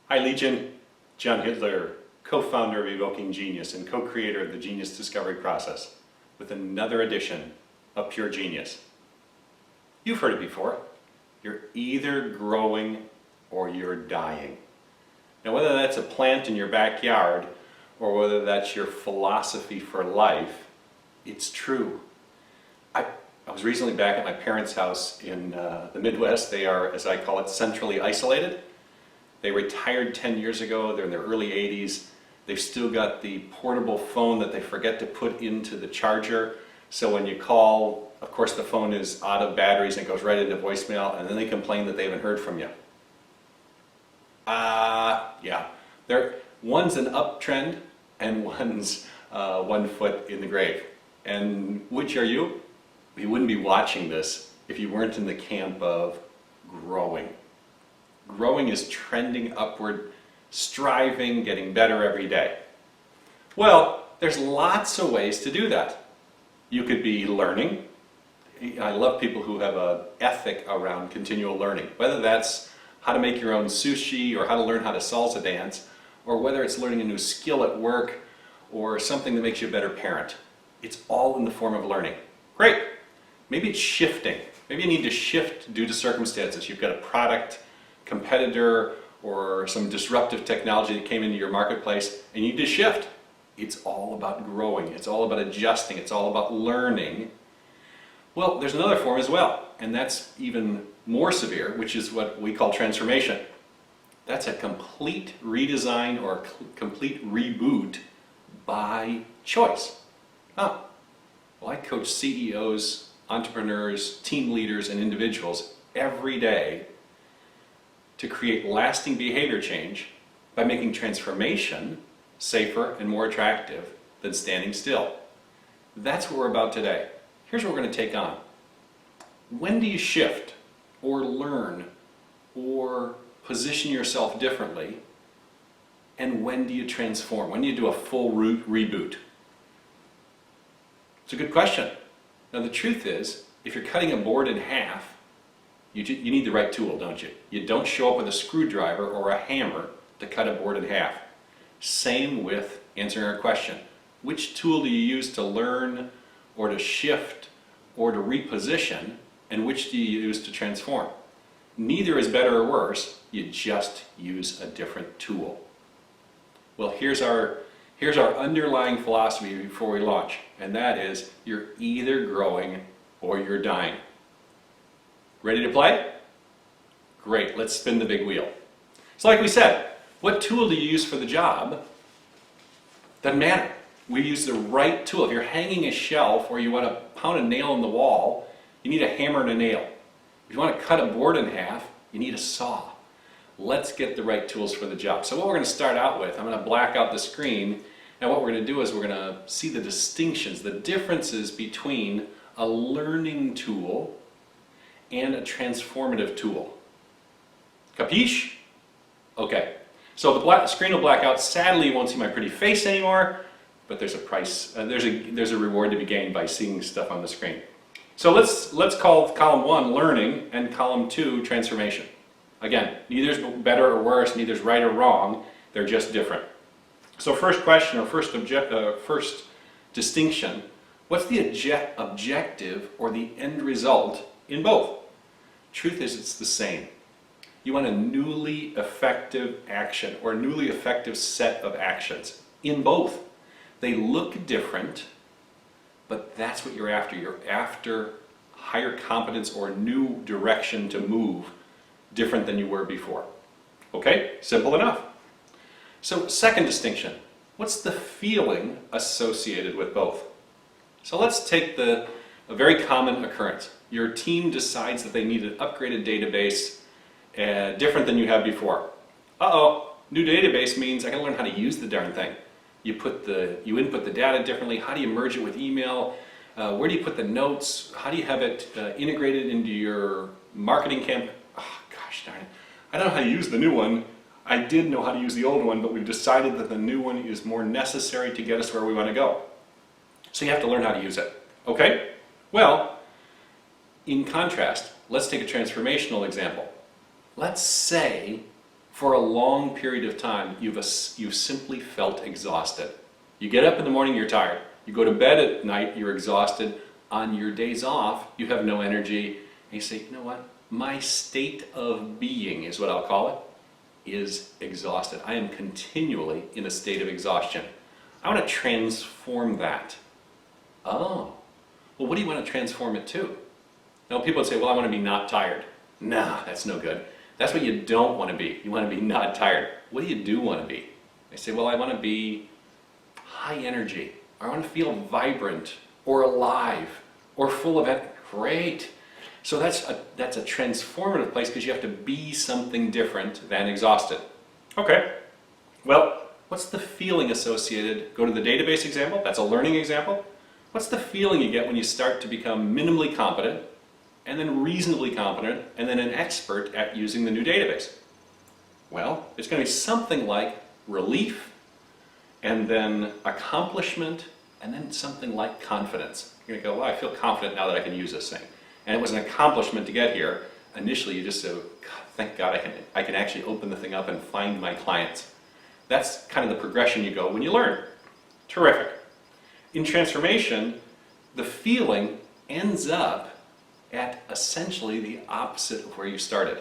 Hi Legion, John Hittler, co-founder of Evoking Genius and co-creator of the Genius Discovery Process with another edition of Pure Genius. You've heard it before. You're either growing or you're dying. Now whether that's a plant in your backyard or whether that's your philosophy for life, it's true. I was recently back at my parents' house in the Midwest. They are, as I call it, centrally isolated. They retired 10 years ago. They're in their early 80s. They've still got the portable phone that they forget to put into the charger. So when you call, of course the phone is out of batteries and it goes right into voicemail, and then they complain that they haven't heard from you. Yeah. One's an uptrend and one's 1 foot in the grave. And which are you? You wouldn't be watching this if you weren't in the camp of growing. Growing is trending upward, striving, getting better every day. Well, there's lots of ways to do that. You could be learning. I love people who have an ethic around continual learning, whether that's how to make your own sushi or how to learn how to salsa dance, or whether it's learning a new skill at work or something that makes you a better parent. It's all in the form of learning. Great. Maybe it's shifting. Maybe you need to shift due to circumstances. You've got a product, competitor, or some disruptive technology that came into your marketplace and you need to shift. It's all about growing. It's all about adjusting. It's all about learning. Well, there's another form as well, and that's even more severe, which is what we call transformation. That's a complete redesign or complete reboot by choice. Oh, well, I coach CEOs, entrepreneurs, team leaders, and individuals every day to create lasting behavior change by making transformation safer and more attractive than standing still. That's what we're about today. Here's what we're going to take on. When do you shift or learn or position yourself differently? And when do you transform? When do you do a full reboot? It's a good question. Now the truth is, if you're cutting a board in half, you need the right tool, don't you? You don't show up with a screwdriver or a hammer to cut a board in half. Same with answering our question. Which tool do you use to learn or to shift or to reposition, and which do you use to transform? Neither is better or worse, you just use a different tool. Well, here's our underlying philosophy before we launch, and that is you're either growing or you're dying. Ready to play? Great, let's spin the big wheel. So like we said, what tool do you use for the job? Doesn't matter. We use the right tool. If you're hanging a shelf or you want to pound a nail in the wall, you need a hammer and a nail. If you want to cut a board in half, you need a saw. Let's get the right tools for the job. So what we're going to start out with, I'm going to black out the screen, and what we're going to do is we're going to see the distinctions, the differences between a learning tool and a transformative tool. Capiche? Okay. So the screen will black out. Sadly, you won't see my pretty face anymore, but there's a price, there's a reward to be gained by seeing stuff on the screen. So let's call column 1 learning and column 2 transformation. Again, neither's better or worse, neither's right or wrong, they're just different. So first question, or first distinction, what's the objective or the end result in both? Truth is, it's the same. You want a newly effective action or a newly effective set of actions in both. They look different, but that's what you're after. You're after higher competence or a new direction to move different than you were before. Okay? Simple enough. So second distinction, what's the feeling associated with both? So let's take a very common occurrence. Your team decides that they need an upgraded database different than you have before. Uh-oh, new database means I gotta learn how to use the darn thing. You input the data differently. How do you merge it with email? Where do you put the notes? How do you have it integrated into your marketing campaign? Oh, gosh darn it. I don't know how to use the new one. I did know how to use the old one, but we've decided that the new one is more necessary to get us where we want to go. So you have to learn how to use it. Okay? Well, in contrast, let's take a transformational example. Let's say For a long period of time, you've simply felt exhausted. You get up in the morning, you're tired. You go to bed at night, you're exhausted. On your days off, you have no energy. And you say, you know what? My state of being, is what I'll call it, is exhausted. I am continually in a state of exhaustion. I want to transform that. Oh, well, what do you want to transform it to? Now, people would say, well, I want to be not tired. Nah, that's no good. That's what you don't want to be. You want to be not tired. What do you do want to be? I say, well, I want to be high energy. I want to feel vibrant or alive or full of it. Great. So that's a transformative place because you have to be something different than exhausted. Okay. Well, what's the feeling associated? Go to the database example. That's a learning example. What's the feeling you get when you start to become minimally competent, and then reasonably competent, and then an expert at using the new database? Well, it's going to be something like relief, and then accomplishment, and then something like confidence. You're going to go, well, I feel confident now that I can use this thing. And it was an accomplishment to get here. Initially, you just say, thank God I can actually open the thing up and find my clients. That's kind of the progression you go when you learn. Terrific. In transformation, the feeling ends up at essentially the opposite of where you started.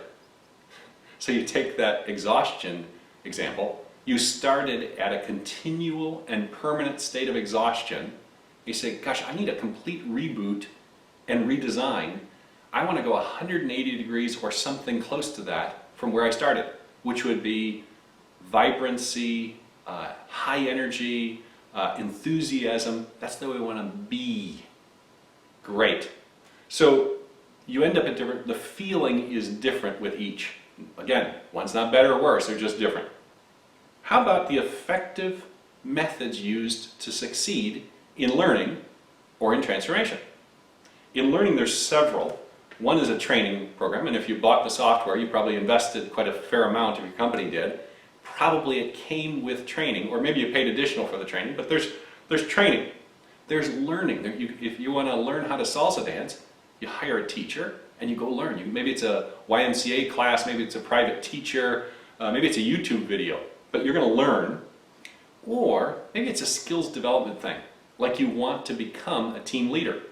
So you take that exhaustion example, you started at a continual and permanent state of exhaustion. You say, gosh, I need a complete reboot and redesign. I want to go 180 degrees or something close to that from where I started, which would be vibrancy, high energy, enthusiasm. That's the way we want to be. Great. So you end up at different, the feeling is different with each. Again, one's not better or worse, they're just different. How about the effective methods used to succeed in learning or in transformation? In learning, there's several. One is a training program, and if you bought the software, you probably invested quite a fair amount, if your company did. Probably it came with training, or maybe you paid additional for the training, but there's training. There's learning. If you want to learn how to salsa dance, you hire a teacher and you go learn. Maybe it's a YMCA class, maybe it's a private teacher, maybe it's a YouTube video, but you're going to learn. Or maybe it's a skills development thing, like you want to become a team leader.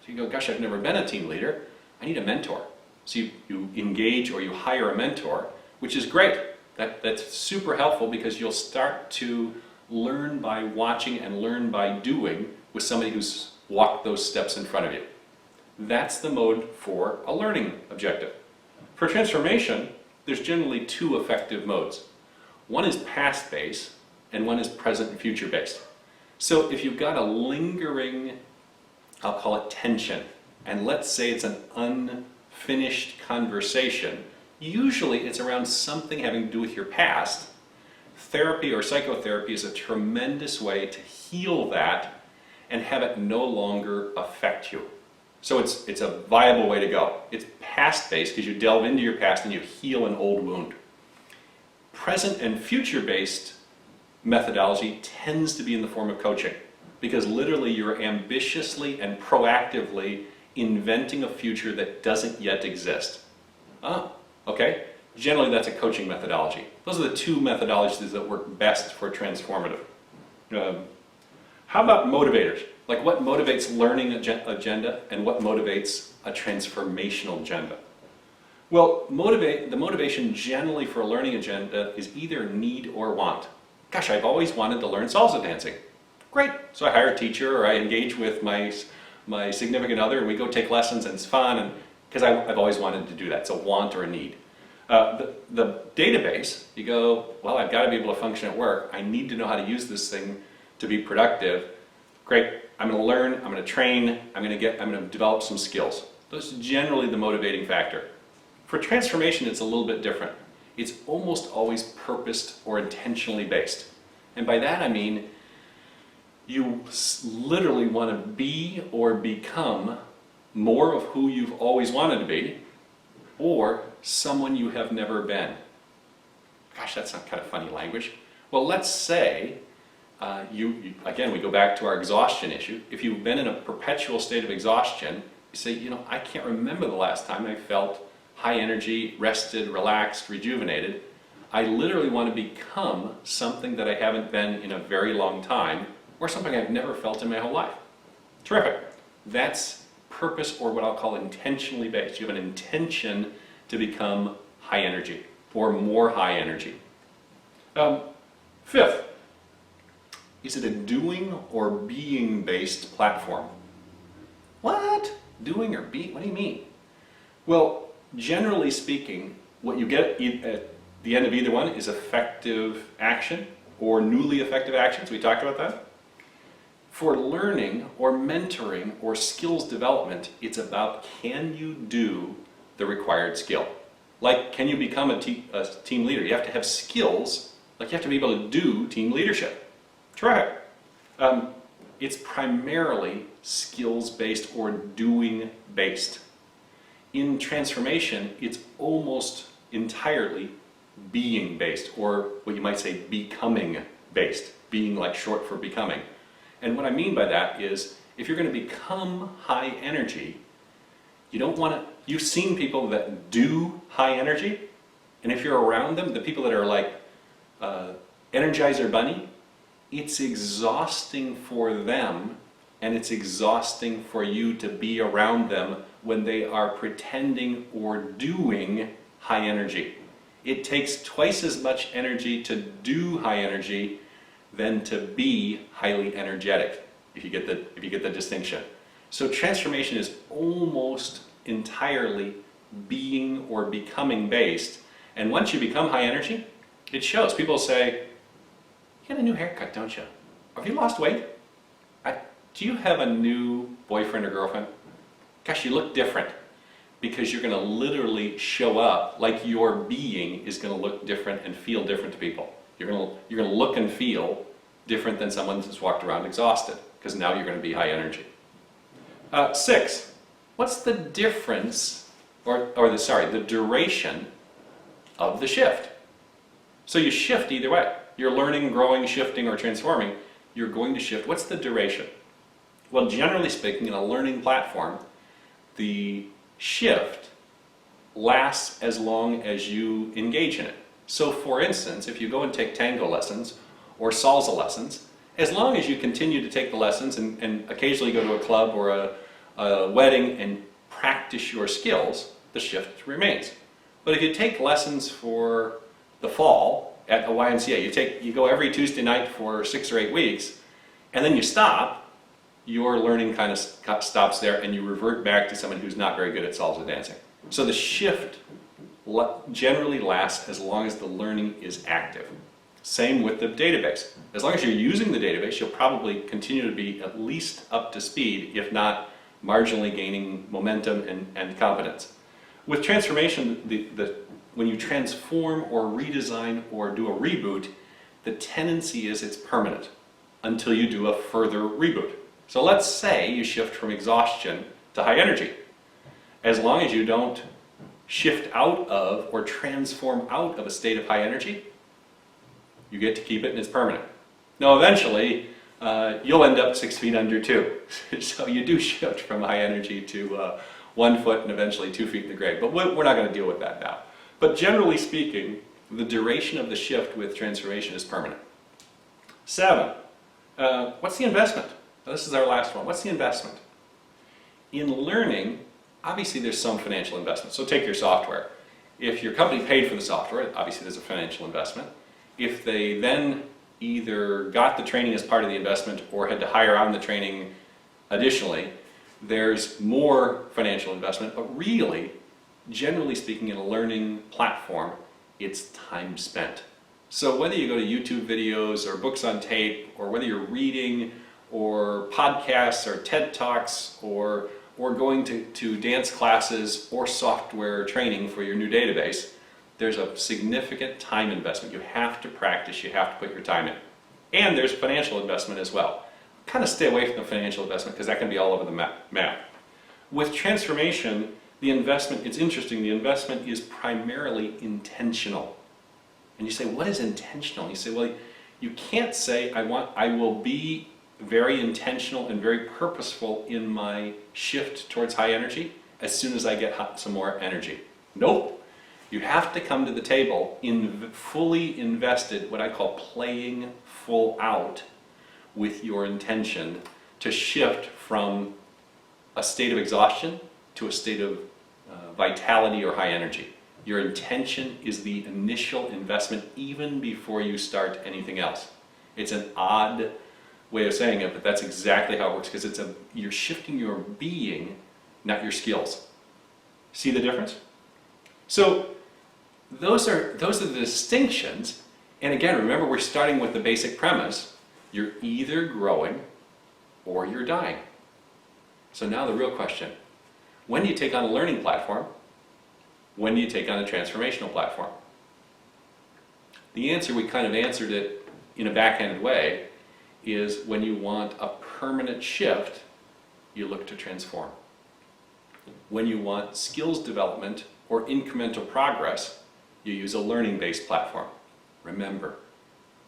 So you go, gosh, I've never been a team leader. I need a mentor. So you engage or you hire a mentor, which is great. That's super helpful because you'll start to learn by watching and learn by doing with somebody who's walked those steps in front of you. That's the mode for a learning objective. For transformation, there's generally two effective modes. One is past-based and one is present and future-based. So if you've got a lingering, I'll call it tension, and let's say it's an unfinished conversation, usually it's around something having to do with your past. Therapy or psychotherapy is a tremendous way to heal that and have it no longer affect you. So it's a viable way to go. It's past-based because you delve into your past and you heal an old wound. Present and future-based methodology tends to be in the form of coaching because literally you're ambitiously and proactively inventing a future that doesn't yet exist. Oh, okay. Generally that's a coaching methodology. Those are the two methodologies that work best for transformative. How about motivators? Like what motivates learning agenda and what motivates a transformational agenda? Well, the motivation generally for a learning agenda is either need or want. Gosh, I've always wanted to learn salsa dancing. Great. So I hire a teacher or I engage with my significant other and we go take lessons and it's fun and because I've always wanted to do that. It's a want or a need. The database, you go, well, I've got to be able to function at work. I need to know how to use this thing to be productive. Great. I'm going to learn, I'm going to train, I'm going to develop some skills. Those are generally the motivating factor. For transformation, it's a little bit different. It's almost always purposed or intentionally based. And by that I mean you literally want to be or become more of who you've always wanted to be or someone you have never been. Gosh, that's not kind of funny language. Well, let's say again, we go back to our exhaustion issue. If you've been in a perpetual state of exhaustion, you say, you know, I can't remember the last time I felt high energy, rested, relaxed, rejuvenated. I literally want to become something that I haven't been in a very long time, or something I've never felt in my whole life. Terrific. That's purpose, or what I'll call intentionally based. You have an intention to become high energy, or more high energy. Fifth, is it a doing or being based platform? What? Doing or being? What do you mean? Well, generally speaking, what you get at the end of either one is effective action or newly effective actions. We talked about that. For learning or mentoring or skills development, it's about, can you do the required skill? Like, can you become a team leader? You have to have skills, like you have to be able to do team leadership. Terrific. It's primarily skills-based or doing-based. In transformation, it's almost entirely being-based, or what you might say becoming-based. Being like short for becoming. And what I mean by that is, if you're going to become high energy, you don't want to, you've seen people that do high energy, and if you're around them, the people that are like Energizer Bunny, it's exhausting for them, and it's exhausting for you to be around them when they are pretending or doing high energy. It takes twice as much energy to do high energy than to be highly energetic, if you get the distinction. So transformation is almost entirely being or becoming based, and once you become high energy, it shows. People say, "You got a new haircut, don't you? Have you lost weight? Do you have a new boyfriend or girlfriend? Gosh, you look different." Because you're going to literally show up like your being is going to look different and feel different to people. You're going to look and feel different than someone who's walked around exhausted, because now you're going to be high energy. 6, what's the difference, the duration of the shift? So you shift either way. You're learning, growing, shifting, or transforming. You're going to shift. What's the duration? Well, generally speaking, in a learning platform, the shift lasts as long as you engage in it. So for instance, if you go and take tango lessons or salsa lessons, as long as you continue to take the lessons and occasionally go to a club or a wedding and practice your skills, the shift remains. But if you take lessons for the fall at a YMCA, you go every Tuesday night for 6 or 8 weeks, and then you stop, your learning kind of stops there, and you revert back to someone who's not very good at salsa dancing. So the shift generally lasts as long as the learning is active. Same with the database. As long as you're using the database, you'll probably continue to be at least up to speed, if not marginally gaining momentum and competence. With transformation, when you transform or redesign or do a reboot, the tendency is it's permanent until you do a further reboot. So let's say you shift from exhaustion to high energy. As long as you don't shift out of or transform out of a state of high energy, you get to keep it and it's permanent. Now eventually, you'll end up 6 feet under too. So you do shift from high energy to 1 foot and eventually 2 feet in the grave. But we're not going to deal with that now. But generally speaking, the duration of the shift with transformation is permanent. 7, what's the investment? Now, this is our last one. What's the investment? In learning, obviously there's some financial investment. So take your software. If your company paid for the software, obviously there's a financial investment. If they then either got the training as part of the investment or had to hire on the training additionally, there's more financial investment. But really, generally speaking, in a learning platform, it's time spent. So whether you go to YouTube videos or books on tape, or whether you're reading or podcasts or TED Talks or going to dance classes or software training for your new database, there's a significant time investment. You have to practice, you have to put your time in. And there's financial investment as well. Kind of stay away from the financial investment because that can be all over the map. With transformation, the investment, it's interesting, the investment is primarily intentional. And you say, what is intentional? You say, well, you can't say, I will be very intentional and very purposeful in my shift towards high energy as soon as I get some more energy. Nope. You have to come to the table fully invested, what I call playing full out, with your intention to shift from a state of exhaustion to a state of vitality or high energy. Your intention is the initial investment even before you start anything else. It's an odd way of saying it, but that's exactly how it works, because you're shifting your being, not your skills. See the difference? So those are the distinctions. And again, remember, we're starting with the basic premise. You're either growing or you're dying. So now the real question: when do you take on a learning platform? When do you take on a transformational platform? The answer, we kind of answered it in a backhanded way, is when you want a permanent shift, you look to transform. When you want skills development or incremental progress, you use a learning-based platform. Remember,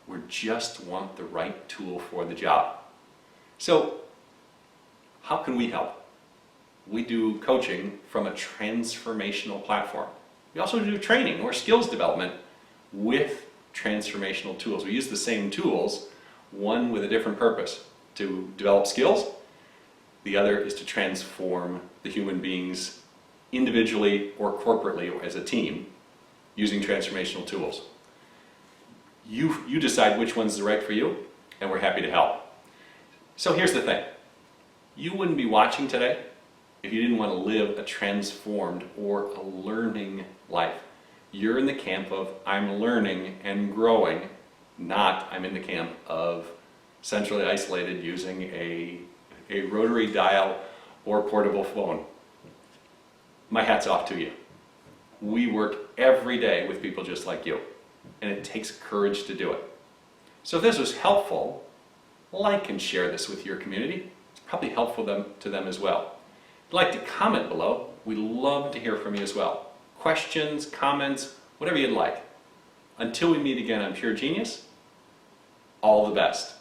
we just want the right tool for the job. So, how can we help? We do coaching from a transformational platform. We also do training or skills development with transformational tools. We use the same tools, one with a different purpose: to develop skills. The other is to transform the human beings individually or corporately or as a team using transformational tools. You decide which one's right for you, and we're happy to help. So here's the thing. You wouldn't be watching today if you didn't want to live a transformed or a learning life. You're in the camp of I'm learning and growing, not I'm in the camp of centrally isolated using a rotary dial or portable phone. My hat's off to you. We work every day with people just like you, and it takes courage to do it. So if this was helpful, like and share this with your community. It's probably helpful to them as well. If you'd like to comment below, we'd love to hear from you as well. Questions, comments, whatever you'd like. Until we meet again on Pure Genius, all the best.